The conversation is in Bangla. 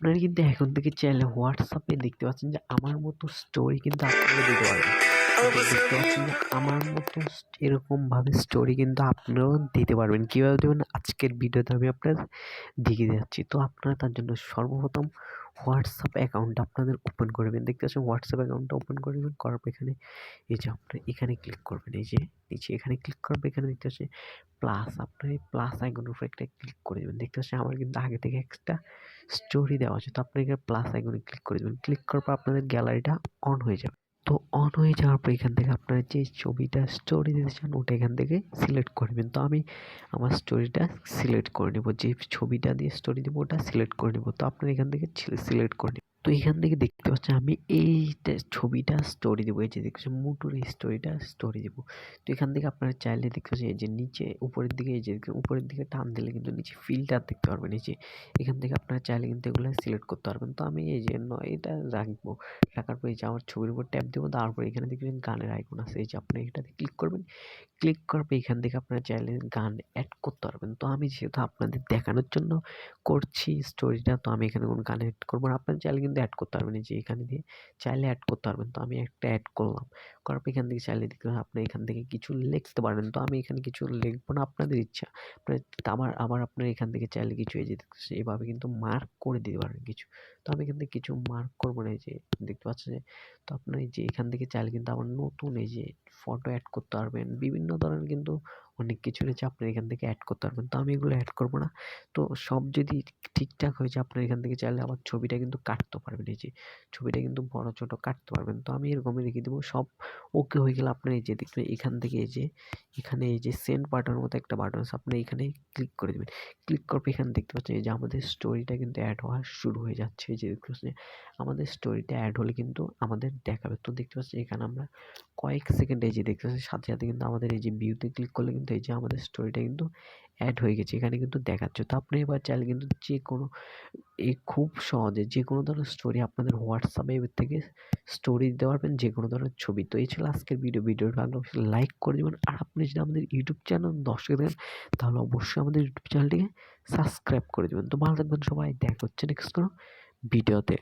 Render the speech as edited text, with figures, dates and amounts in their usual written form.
আপনারা কিন্তু এখন থেকে চাইলে হোয়াটসঅ্যাপে দেখতে পাচ্ছেন যে আমার মতো স্টোরি কিন্তু আপনারা দিতে পারবেন। দেখতে পাচ্ছেন যে আমার মতো এরকমভাবে স্টোরি কিন্তু আপনারাও দিতে পারবেন। কীভাবে দেবেন আজকের ভিডিওতে আমি আপনাদের দেখিয়ে যাচ্ছি। তো আপনারা তার জন্য সর্বপ্রথম হোয়াটসঅ্যাপ অ্যাকাউন্ট আপনাদের ওপেন করবেন। দেখতে পাচ্ছেন হোয়াটসঅ্যাপ অ্যাকাউন্টটা ওপেন করে নেবেন। করার পর এখানে এই যে আপনারা এখানে ক্লিক করবেন। এই যে নিচে এখানে ক্লিক করবে, এখানে দেখতে পাচ্ছেন প্লাস, আপনার এই প্লাস আইকনের উপরে একটা ক্লিক করে দেবেন। দেখতে পাচ্ছেন আমার কিন্তু আগে থেকে একটা স্টোরি দেওয়া আছে। তো আপনি এখানে প্লাস আইকনে ক্লিক করে দেবেন। ক্লিক করার পর আপনাদের গ্যালারিটা অন হয়ে যাবে। তো অন হয়ে যাওয়ার পর এখান থেকে আপনারা যে ছবিটা স্টোরি দিতে চান ওটা এখান থেকে সিলেক্ট করবেন। তো আমি আমার স্টোরিটা সিলেক্ট করে নেব, যে ছবিটা দিয়ে স্টোরি দেবো ওটা সিলেক্ট করে নেব। তো আপনারা এখান থেকে সিলেক্ট করে নেবেন। তো এখান থেকে দেখতে পাচ্ছেন আমি এইটা ছবিটা স্টোরি দেবো। এই যে দেখছেন মুটুর এই স্টোরিটা স্টোরি দেবো। তো এখান থেকে আপনারা চাইলে দেখতে পাচ্ছেন এই যে নিচে উপরের দিকে, এই যে উপরের দিকে টান দিলে কিন্তু নিচে ফিল্টার দেখতে পারবেন। এই যে এখান থেকে আপনারা চাইলে কিন্তু এগুলো সিলেক্ট করতে পারবেন। তো আমি এই যে এটা রাখবো। রাখার পর এই যে আমার ছবির উপর ট্যাপ দেবো, তারপরে এখানে দেখবেন গানের আইকন আছে। এই যে আপনি এটাতে ক্লিক করবেন। ক্লিক করার পর এখান থেকে আপনারা চাইলে গান অ্যাড করতে পারবেন। তো আমি যেহেতু আপনাদের দেখানোর জন্য করছি স্টোরিটা, তো আমি এখানে কোনো গান অ্যাড করবো না। আপনারা চাইলে কিন্তু অ্যাড করতে পারবেন। এই যে এখানে দিয়ে চাইলে অ্যাড করতে পারবেন। তো আমি একটা অ্যাড করলাম। করার পর এখান থেকে চাইলে দেখতে আপনি এখান থেকে কিছু লিখতে পারবেন। তো আমি এখানে কিছু লিখবো না, আপনাদের ইচ্ছা। আবার আপনারা এখান থেকে চাইলে কিছু এই যে এভাবে কিন্তু মার্ক করে দিতে পারবেন কিছু। তো আমি এখান থেকে কিছু মার্ক করবো না। এই যে দেখতে পাচ্ছেন যে, তো আপনার এই যে এখান থেকে চাইলে কিন্তু আবার নতুন এই যে ফটো অ্যাড করতে পারবেন। বিভিন্ন ধরনের কিন্তু অনেক কিছু রয়েছে, আপনারা এখান থেকে অ্যাড করতে পারবেন। তো আমি এগুলো অ্যাড করবো না। তো সব যদি ঠিকঠাক হয়ে যায় আপনারা এখান থেকে চাইলে আবার ছবিটা কিন্তু কাটতে পারবেন। এই যে ছবিটা কিন্তু বড় ছোট কাটতে পারবেন। তো আমি এরকমই রেখে দেবো। সব ওকে হয়ে গেলে আপনারা এই যে দেখবেন এখান থেকে এই যে এখানে এই যে সেন্ড বাটনের মতো একটা বাটন আছে, আপনি এখানে ক্লিক করে দেবেন। ক্লিক করার পর এখানে দেখতে পাচ্ছেন এই যে আমাদের স্টোরিটা কিন্তু অ্যাড হওয়া শুরু হয়ে যাচ্ছে। এই যে দেখতে পাচ্ছেন আমাদের স্টোরিটা অ্যাড হলে কিন্তু আমাদের দেখাবে। তো দেখতে পাচ্ছেন এখানে আমরা কয়েক সেকেন্ড এই যে দেখতে পাচ্ছেন সাথে সাথে কিন্তু আমাদের এই যে ভিউতে ক্লিক করলে কিন্তু এই যে আমাদের স্টোরিটা কিন্তু অ্যাড হয়ে গেছে, এখানে কিন্তু দেখাচ্ছে। তো আপনি এবার চাইলে কিন্তু যে কোনো খুব সহজে যে কোনো ধরনের স্টোরি আপনাদের হোয়াটসঅ্যাপে এর থেকে স্টোরি দিতে পারবেন, যে কোনো ধরনের ছবি। তো এই ছিল আজকের ভিডিওটা ভালো লাগলে লাইক করে দেবেন। আর আপনি যদি আমাদের ইউটিউব চ্যানেল দর্শক থাকেন তাহলে অবশ্যই আমাদের ইউটিউব চ্যানেলটিকে সাবস্ক্রাইব করে দেবেন। তো ভালো থাকবেন সবাই, দেখা হচ্ছে নেক্সট কোনো ভিডিওতে।